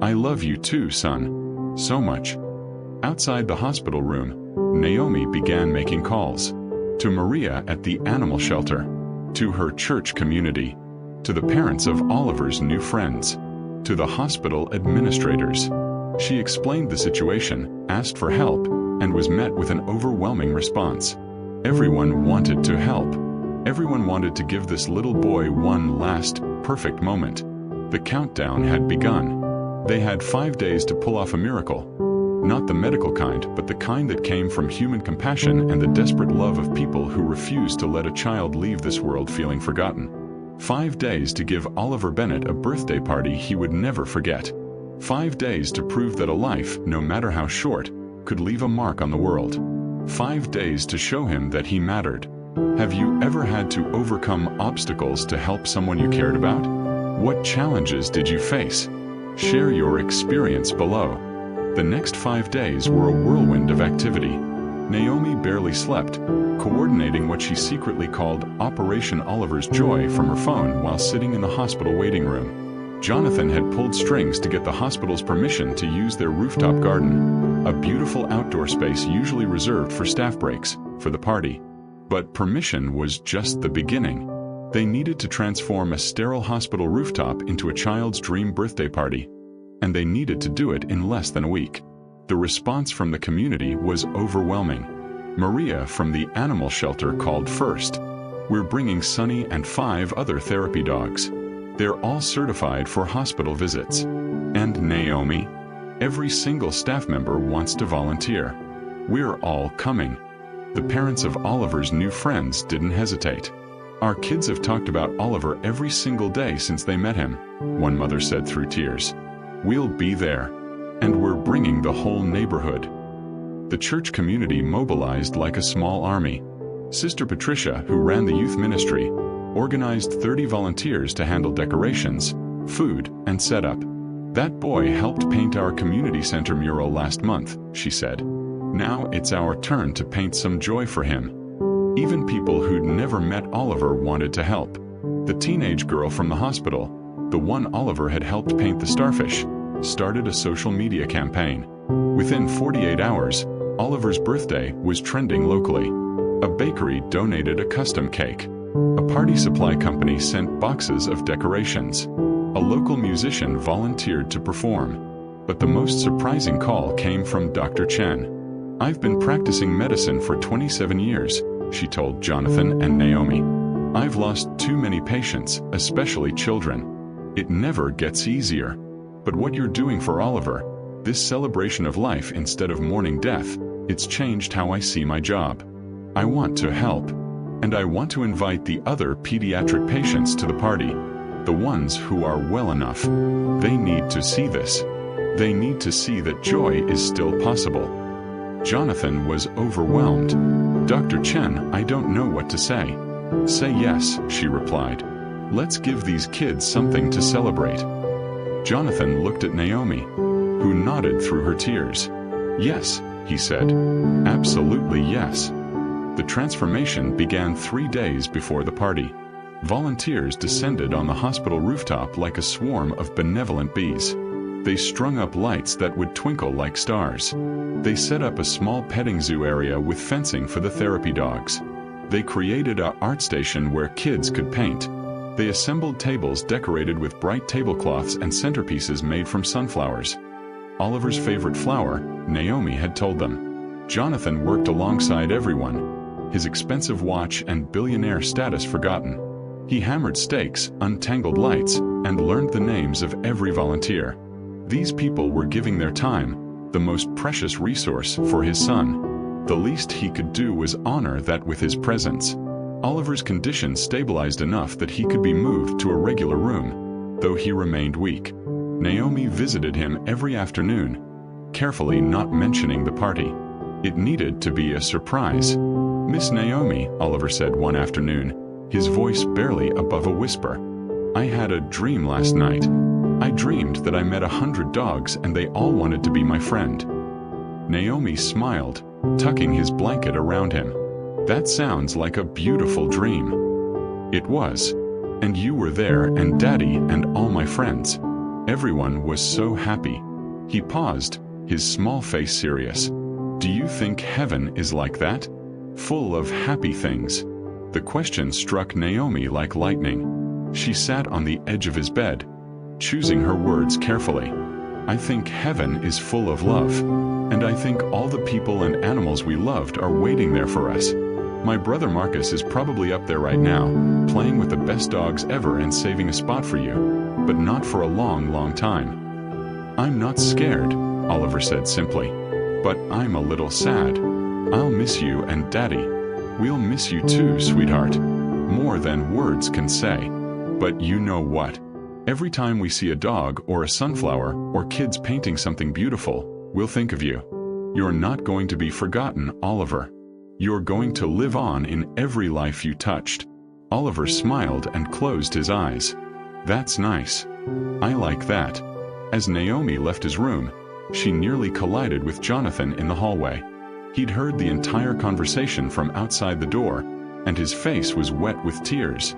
"I love you too, son. So much." Outside the hospital room, Naomi began making calls. To Maria at the animal shelter, to her church community, to the parents of Oliver's new friends, to the hospital administrators. She explained the situation, asked for help, and was met with an overwhelming response. Everyone wanted to help. Everyone wanted to give this little boy one last, perfect moment. The countdown had begun. They had 5 days to pull off a miracle. Not the medical kind, but the kind that came from human compassion and the desperate love of people who refused to let a child leave this world feeling forgotten. 5 days to give Oliver Bennett a birthday party he would never forget. 5 days to prove that a life, no matter how short, could leave a mark on the world. 5 days to show him that he mattered. Have you ever had to overcome obstacles to help someone you cared about? What challenges did you face? Share your experience below. The next 5 days were a whirlwind of activity. Naomi barely slept, coordinating what she secretly called Operation Oliver's Joy from her phone while sitting in the hospital waiting room. Jonathan had pulled strings to get the hospital's permission to use their rooftop garden, a beautiful outdoor space usually reserved for staff breaks, for the party. But permission was just the beginning. They needed to transform a sterile hospital rooftop into a child's dream birthday party. And they needed to do it in less than a week. The response from the community was overwhelming. Maria from the animal shelter called first. "We're bringing Sunny and 5 other therapy dogs. They're all certified for hospital visits." And Naomi? "Every single staff member wants to volunteer. We're all coming." The parents of Oliver's new friends didn't hesitate. "Our kids have talked about Oliver every single day since they met him," one mother said through tears. "We'll be there. And we're bringing the whole neighborhood." The church community mobilized like a small army. Sister Patricia, who ran the youth ministry, organized 30 volunteers to handle decorations, food, and setup. "That boy helped paint our community center mural last month," she said. "Now it's our turn to paint some joy for him." Even people who'd never met Oliver wanted to help. The teenage girl from the hospital, the one Oliver had helped paint the starfish, started a social media campaign. Within 48 hours, Oliver's birthday was trending locally. A bakery donated a custom cake. A party supply company sent boxes of decorations. A local musician volunteered to perform. But the most surprising call came from Dr. Chen. "I've been practicing medicine for 27 years, she told Jonathan and Naomi. "I've lost too many patients, especially children. It never gets easier. But what you're doing for Oliver, this celebration of life instead of mourning death, it's changed how I see my job. I want to help. And I want to invite the other pediatric patients to the party. The ones who are well enough. They need to see this. They need to see that joy is still possible." Jonathan was overwhelmed. "Dr. Chen, I don't know what to say." "Say yes," she replied. "Let's give these kids something to celebrate." Jonathan looked at Naomi, who nodded through her tears. "Yes," he said. "Absolutely yes." The transformation began 3 days before the party. Volunteers descended on the hospital rooftop like a swarm of benevolent bees. They strung up lights that would twinkle like stars. They set up a small petting zoo area with fencing for the therapy dogs. They created an art station where kids could paint. They assembled tables decorated with bright tablecloths and centerpieces made from sunflowers. Oliver's favorite flower, Naomi had told them. Jonathan worked alongside everyone, his expensive watch and billionaire status forgotten. He hammered stakes, untangled lights, and learned the names of every volunteer. These people were giving their time, the most precious resource, for his son. The least he could do was honor that with his presence. Oliver's condition stabilized enough that he could be moved to a regular room, though he remained weak. Naomi visited him every afternoon, carefully not mentioning the party. It needed to be a surprise. "Miss Naomi," Oliver said one afternoon, his voice barely above a whisper. "I had a dream last night. I dreamed that I met 100 dogs and they all wanted to be my friend." Naomi smiled, tucking his blanket around him. "That sounds like a beautiful dream." It was. "And you were there, and Daddy and all my friends. Everyone was so happy." He paused, his small face serious. "Do you think heaven is like that? Full of happy things?" The question struck Naomi like lightning. She sat on the edge of his bed, choosing her words carefully. "I think heaven is full of love. And I think all the people and animals we loved are waiting there for us. My brother Marcus is probably up there right now, playing with the best dogs ever and saving a spot for you, but not for a long, long time." "I'm not scared," Oliver said simply. "But I'm a little sad. I'll miss you and Daddy. We'll miss you too, sweetheart. More than words can say. But you know what? Every time we see a dog or a sunflower or kids painting something beautiful, we'll think of you. You're not going to be forgotten, Oliver. You're going to live on in every life you touched." Oliver smiled and closed his eyes. "That's nice. I like that." As Naomi left his room, she nearly collided with Jonathan in the hallway. He'd heard the entire conversation from outside the door, and his face was wet with tears.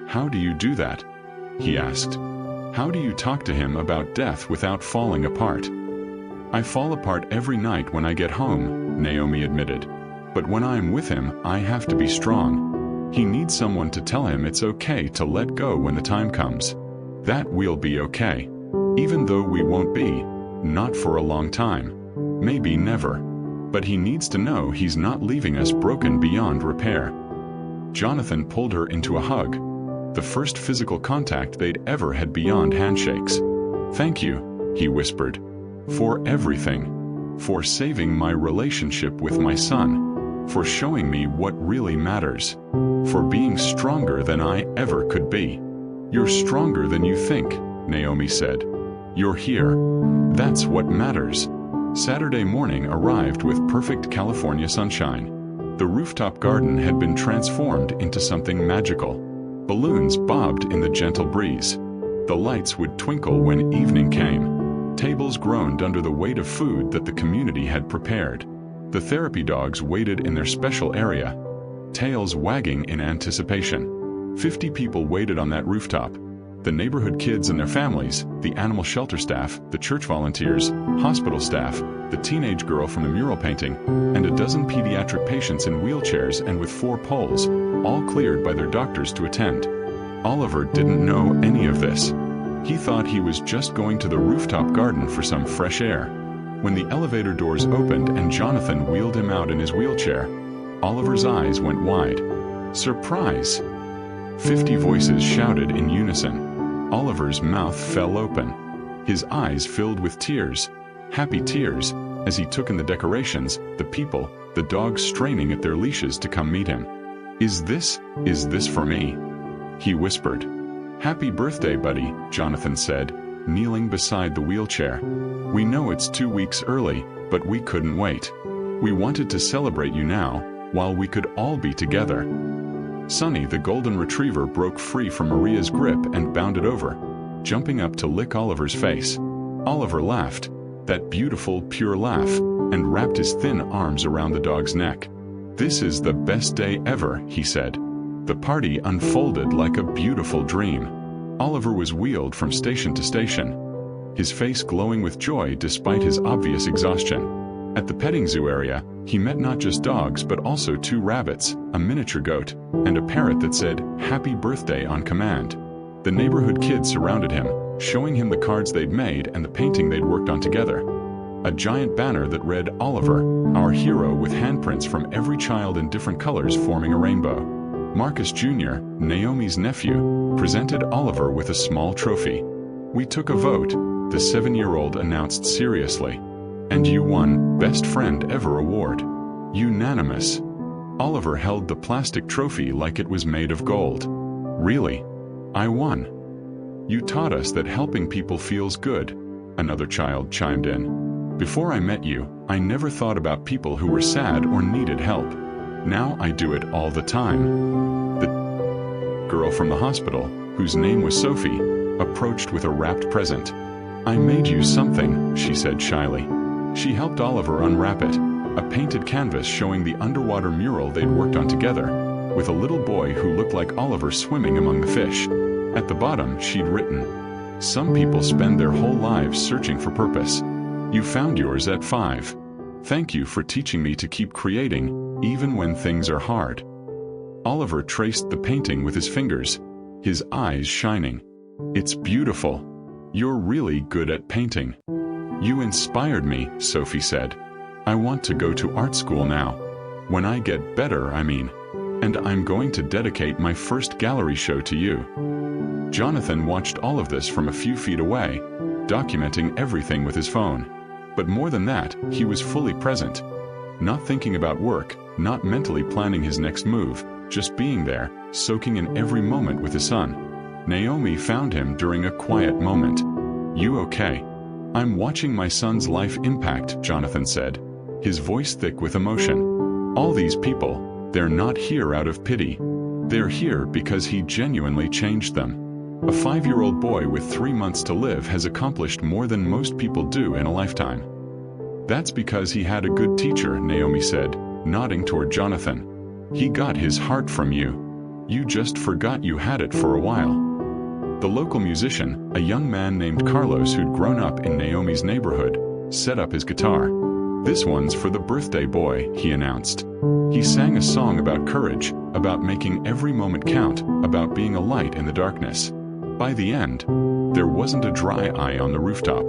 "How do you do that?" he asked. "How do you talk to him about death without falling apart?" "I fall apart every night when I get home," Naomi admitted. "But when I'm with him, I have to be strong. He needs someone to tell him it's okay to let go when the time comes. That we'll be okay. Even though we won't be, not for a long time. Maybe never. But he needs to know he's not leaving us broken beyond repair." Jonathan pulled her into a hug, the first physical contact they'd ever had beyond handshakes. "Thank you," he whispered, "for everything. For saving my relationship with my son. For showing me what really matters. For being stronger than I ever could be." "You're stronger than you think," Naomi said. "You're here. That's what matters." Saturday morning arrived with perfect California sunshine. The rooftop garden had been transformed into something magical. Balloons bobbed in the gentle breeze. The lights would twinkle when evening came. groaned under the weight of food that the community had prepared. The therapy dogs waited in their special area, tails wagging in anticipation. 50 people waited on that rooftop. The neighborhood kids and their families, the animal shelter staff, the church volunteers, hospital staff, the teenage girl from the mural painting, and a dozen pediatric patients in wheelchairs and with 4 poles, all cleared by their doctors to attend. Oliver didn't know any of this. He thought he was just going to the rooftop garden for some fresh air. When the elevator doors opened and Jonathan wheeled him out in his wheelchair, Oliver's eyes went wide. Surprise! 50 voices shouted in unison. Oliver's mouth fell open. His eyes filled with tears, happy tears, as he took in the decorations, the people, the dogs straining at their leashes to come meet him. Is this for me?" he whispered. "Happy birthday, buddy," Jonathan said, kneeling beside the wheelchair. "We know it's 2 weeks early, but we couldn't wait. We wanted to celebrate you now, while we could all be together." Sonny, the golden retriever, broke free from Maria's grip and bounded over, jumping up to lick Oliver's face. Oliver laughed, that beautiful, pure laugh, and wrapped his thin arms around the dog's neck. "This is the best day ever," he said. The party unfolded like a beautiful dream. Oliver was wheeled from station to station, his face glowing with joy despite his obvious exhaustion. At the petting zoo area, he met not just dogs but also 2 rabbits, a miniature goat, and a parrot that said, "Happy birthday" on command. The neighborhood kids surrounded him, showing him the cards they'd made and the painting they'd worked on together. A giant banner that read, "Oliver, our hero," with handprints from every child in different colors forming a rainbow. Marcus Jr., Naomi's nephew, presented Oliver with a small trophy. "We took a vote," the 7-year-old announced seriously. "And you won Best Friend Ever award. Unanimous." Oliver held the plastic trophy like it was made of gold. "Really? I won." "You taught us that helping people feels good," another child chimed in. "Before I met you, I never thought about people who were sad or needed help. Now I do it all the time." The girl from the hospital, whose name was Sophie, approached with a wrapped present. "I made you something," she said shyly. She helped Oliver unwrap it, a painted canvas showing the underwater mural they'd worked on together, with a little boy who looked like Oliver swimming among the fish. At the bottom, she'd written, "Some people spend their whole lives searching for purpose. You found yours at 5. Thank you for teaching me to keep creating, even when things are hard." Oliver traced the painting with his fingers, his eyes shining. "It's beautiful. You're really good at painting." "You inspired me," Sophie said. "I want to go to art school now. When I get better, I mean. And I'm going to dedicate my first gallery show to you." Jonathan watched all of this from a few feet away, documenting everything with his phone. But more than that, he was fully present. Not thinking about work, not mentally planning his next move, just being there, soaking in every moment with his son. Naomi found him during a quiet moment. "You okay?" "I'm watching my son's life impact," Jonathan said, his voice thick with emotion. "All these people, they're not here out of pity. They're here because he genuinely changed them. A 5-year-old boy with 3 months to live has accomplished more than most people do in a lifetime." "That's because he had a good teacher," Naomi said, nodding toward Jonathan. "He got his heart from you. You just forgot you had it for a while." The local musician, a young man named Carlos who'd grown up in Naomi's neighborhood, set up his guitar. "This one's for the birthday boy," he announced. He sang a song about courage, about making every moment count, about being a light in the darkness. By the end, there wasn't a dry eye on the rooftop.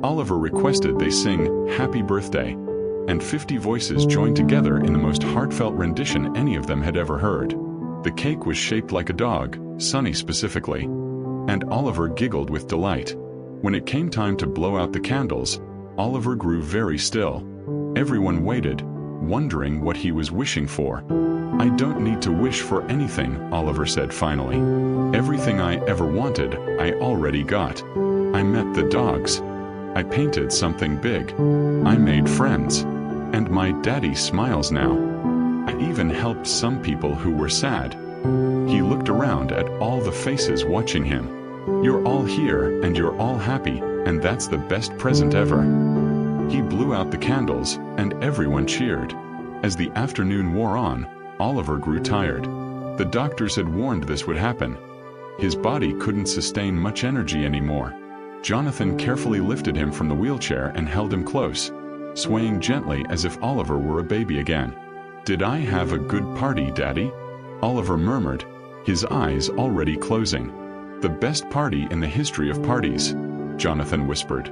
Oliver requested they sing "Happy Birthday," and 50 voices joined together in the most heartfelt rendition any of them had ever heard. The cake was shaped like a dog, Sonny specifically, and Oliver giggled with delight. When it came time to blow out the candles, Oliver grew very still. Everyone waited, wondering what he was wishing for. "I don't need to wish for anything," Oliver said finally. "Everything I ever wanted, I already got. I met the dogs. I painted something big. I made friends. And my daddy smiles now. I even helped some people who were sad." He looked around at all the faces watching him. "You're all here and you're all happy. and that's the best present ever." He blew out the candles, and everyone cheered. As the afternoon wore on, Oliver grew tired. The doctors had warned this would happen. His body couldn't sustain much energy anymore. Jonathan carefully lifted him from the wheelchair and held him close, swaying gently as if Oliver were a baby again. "Did I have a good party, Daddy?" Oliver murmured, his eyes already closing. "The best party in the history of parties," Jonathan whispered.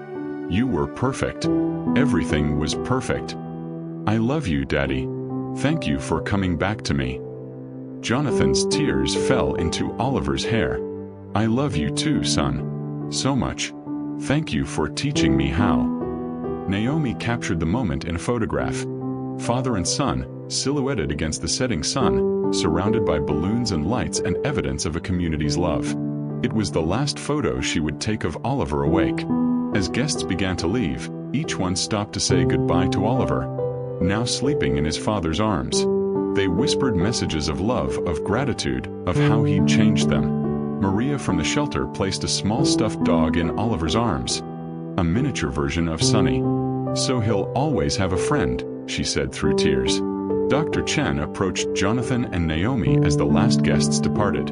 "You were perfect. Everything was perfect. I love you, Daddy. Thank you for coming back to me." Jonathan's tears fell into Oliver's hair. "I love you too, son. So much. Thank you for teaching me how." Naomi captured the moment in a photograph. Father and son, silhouetted against the setting sun, surrounded by balloons and lights and evidence of a community's love. It was the last photo she would take of Oliver awake. As guests began to leave, each one stopped to say goodbye to Oliver, now sleeping in his father's arms. They whispered messages of love, of gratitude, of how he'd changed them. Maria from the shelter placed a small stuffed dog in Oliver's arms, a miniature version of Sonny. "So he'll always have a friend," she said through tears. Dr. Chen approached Jonathan and Naomi as the last guests departed.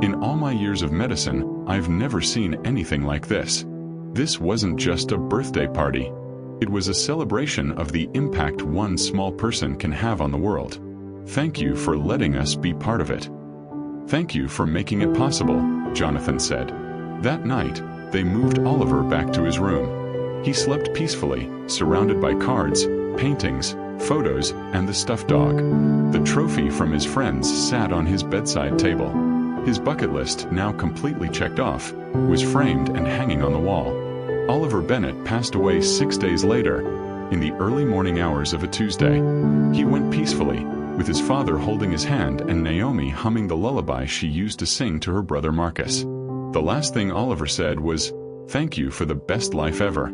"In all my years of medicine, I've never seen anything like this. This wasn't just a birthday party. It was a celebration of the impact one small person can have on the world. Thank you for letting us be part of it." "Thank you for making it possible," Jonathan said. That night, they moved Oliver back to his room. He slept peacefully, surrounded by cards, paintings, photos, and the stuffed dog. The trophy from his friends sat on his bedside table. His bucket list, now completely checked off, was framed and hanging on the wall. Oliver Bennett passed away 6 days later, in the early morning hours of a Tuesday. He went peacefully, with his father holding his hand and Naomi humming the lullaby she used to sing to her brother Marcus. The last thing Oliver said was, "Thank you for the best life ever."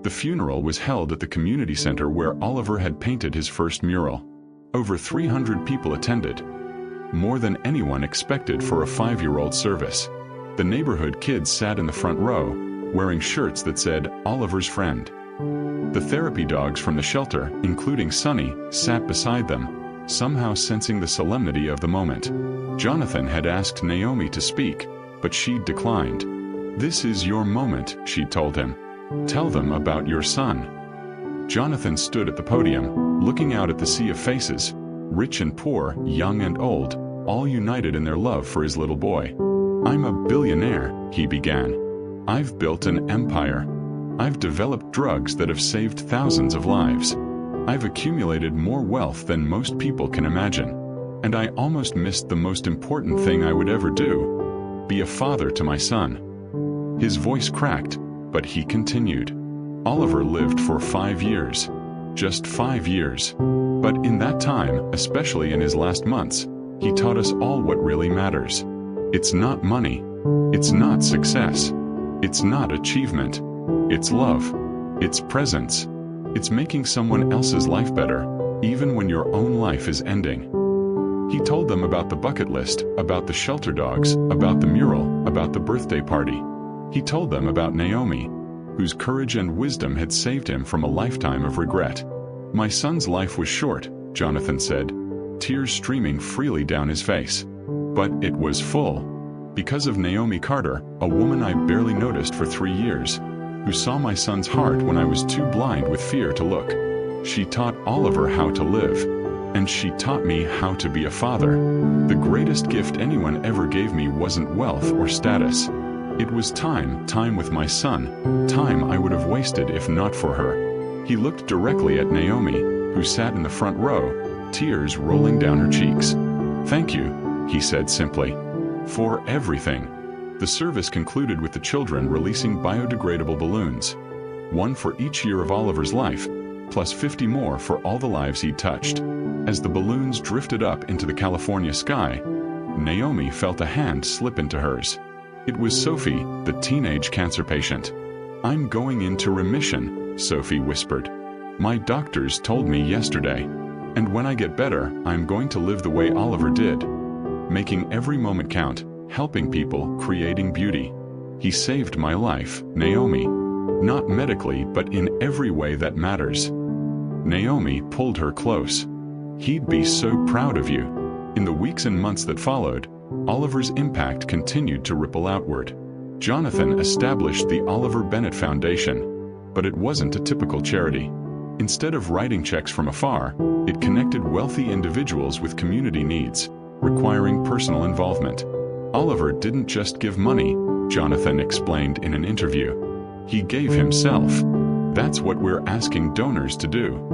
The funeral was held at the community center where Oliver had painted his first mural. Over 300 people attended, more than anyone expected for a 5-year-old service. The neighborhood kids sat in the front row, wearing shirts that said, "Oliver's friend." The therapy dogs from the shelter, including Sonny, sat beside them, somehow sensing the solemnity of the moment. Jonathan had asked Naomi to speak, but she declined. "This is your moment," she told him. "Tell them about your son." Jonathan stood at the podium, looking out at the sea of faces, rich and poor, young and old, all united in their love for his little boy. "I'm a billionaire," he began. "I've built an empire. I've developed drugs that have saved thousands of lives. I've accumulated more wealth than most people can imagine. And I almost missed the most important thing I would ever do: be a father to my son." His voice cracked, but he continued. Oliver lived for 5 years. Just 5 years. But in that time, especially in his last months, he taught us all what really matters. It's not money. It's not success. It's not achievement. It's love. It's presence. It's making someone else's life better, even when your own life is ending. He told them about the bucket list, about the shelter dogs, about the mural, about the birthday party. He told them about Naomi, whose courage and wisdom had saved him from a lifetime of regret. "My son's life was short," Jonathan said, tears streaming freely down his face. "But it was full. Because of Naomi Carter, a woman I barely noticed for 3 years, who saw my son's heart when I was too blind with fear to look. She taught Oliver how to live. And she taught me how to be a father. The greatest gift anyone ever gave me wasn't wealth or status. It was time with my son, time I would have wasted if not for her." He looked directly at Naomi, who sat in the front row, tears rolling down her cheeks. "Thank you," he said simply, "for everything." The service concluded with the children releasing biodegradable balloons, one for each year of Oliver's life, plus 50 more for all the lives he'd touched. As the balloons drifted up into the California sky, Naomi felt a hand slip into hers. It was Sophie, the teenage cancer patient. "I'm going into remission," Sophie whispered. "My doctors told me yesterday. And when I get better, I'm going to live the way Oliver did. Making every moment count, helping people, creating beauty. He saved my life, Naomi." Not medically, but in every way that matters. Naomi pulled her close. He'd be so proud of you. In the weeks and months that followed, Oliver's impact continued to ripple outward. Jonathan established the Oliver Bennett Foundation, but it wasn't a typical charity. Instead of writing checks from afar, it connected wealthy individuals with community needs, requiring personal involvement. Oliver didn't just give money, Jonathan explained in an interview. He gave himself. That's what we're asking donors to do.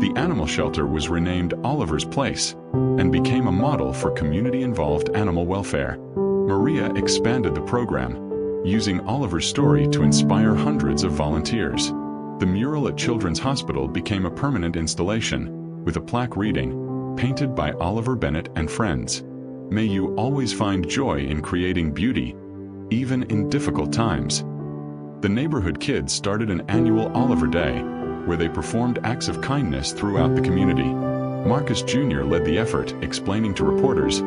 The animal shelter was renamed Oliver's Place and became a model for community-involved animal welfare. Maria expanded the program, using Oliver's story to inspire hundreds of volunteers. The mural at Children's Hospital became a permanent installation, with a plaque reading, "Painted by Oliver Bennett and Friends. May you always find joy in creating beauty, even in difficult times." The neighborhood kids started an annual Oliver Day, where they performed acts of kindness throughout the community. Marcus Jr. led the effort, explaining to reporters,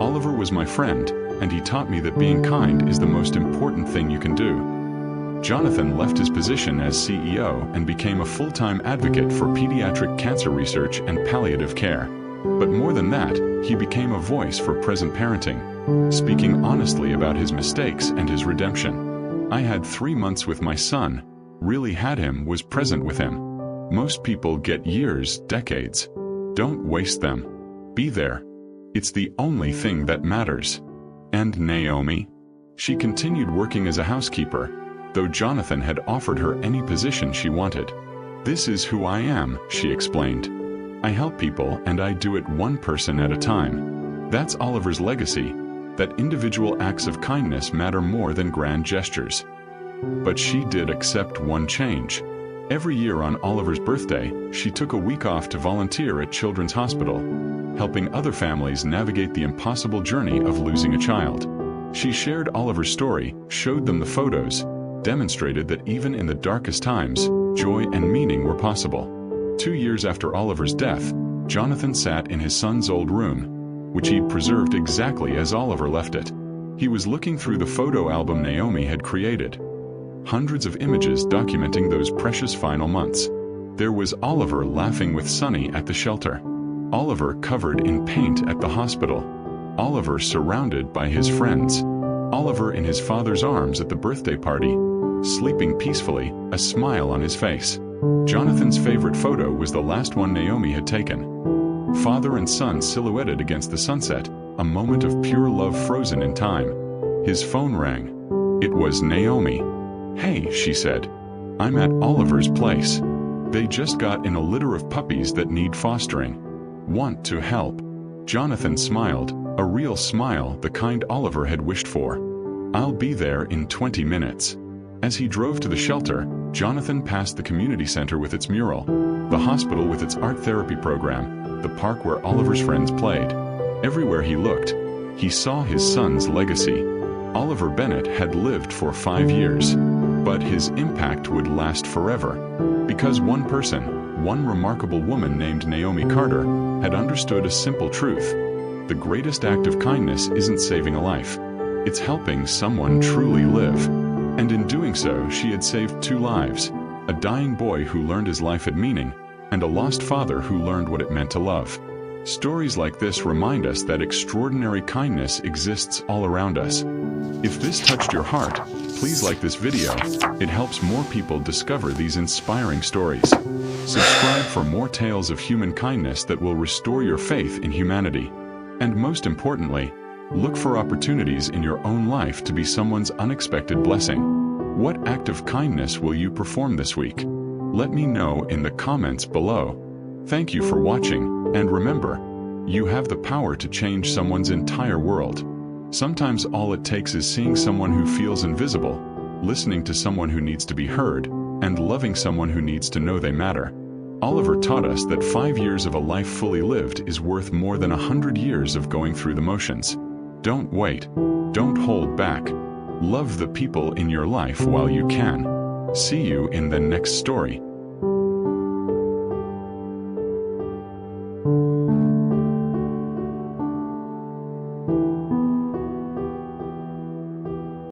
"Oliver was my friend, and he taught me that being kind is the most important thing you can do." Jonathan left his position as CEO and became a full-time advocate for pediatric cancer research and palliative care. But more than that, he became a voice for present parenting, speaking honestly about his mistakes and his redemption. "I had 3 months with my son, really had him, was present with him. Most people get years, decades. Don't waste them. Be there. It's the only thing that matters." And Naomi? She continued working as a housekeeper, though Jonathan had offered her any position she wanted. "This is who I am," she explained. "I help people and I do it one person at a time." That's Oliver's legacy, that individual acts of kindness matter more than grand gestures. But she did accept one change. Every year on Oliver's birthday, she took a week off to volunteer at Children's Hospital, helping other families navigate the impossible journey of losing a child. She shared Oliver's story, showed them the photos, demonstrated that even in the darkest times, joy and meaning were possible. 2 years after Oliver's death, Jonathan sat in his son's old room, which he'd preserved exactly as Oliver left it. He was looking through the photo album Naomi had created, hundreds of images documenting those precious final months. There was Oliver laughing with Sonny at the shelter, Oliver covered in paint at the hospital, Oliver surrounded by his friends, Oliver in his father's arms at the birthday party, sleeping peacefully, a smile on his face. Jonathan's favorite photo was the last one Naomi had taken. Father and son silhouetted against the sunset, a moment of pure love frozen in time. His phone rang. It was Naomi. "Hey," she said. "I'm at Oliver's Place. They just got in a litter of puppies that need fostering. Want to help?" Jonathan smiled, a real smile, the kind Oliver had wished for. "I'll be there in 20 minutes. As he drove to the shelter, Jonathan passed the community center with its mural, the hospital with its art therapy program, the park where Oliver's friends played. Everywhere he looked, he saw his son's legacy. Oliver Bennett had lived for 5 years, but his impact would last forever. Because one person, one remarkable woman named Naomi Carter, had understood a simple truth. The greatest act of kindness isn't saving a life. It's helping someone truly live. And in doing so, she had saved 2 lives, a dying boy who learned his life had meaning, and a lost father who learned what it meant to love. Stories like this remind us that extraordinary kindness exists all around us. If this touched your heart, please like this video. It helps more people discover these inspiring stories. Subscribe for more tales of human kindness that will restore your faith in humanity. And most importantly, look for opportunities in your own life to be someone's unexpected blessing. What act of kindness will you perform this week? Let me know in the comments below. Thank you for watching, and remember, you have the power to change someone's entire world. Sometimes all it takes is seeing someone who feels invisible, listening to someone who needs to be heard, and loving someone who needs to know they matter. Oliver taught us that 5 years of a life fully lived is worth more than 100 years of going through the motions. Don't wait. Don't hold back. Love the people in your life while you can. See you in the next story.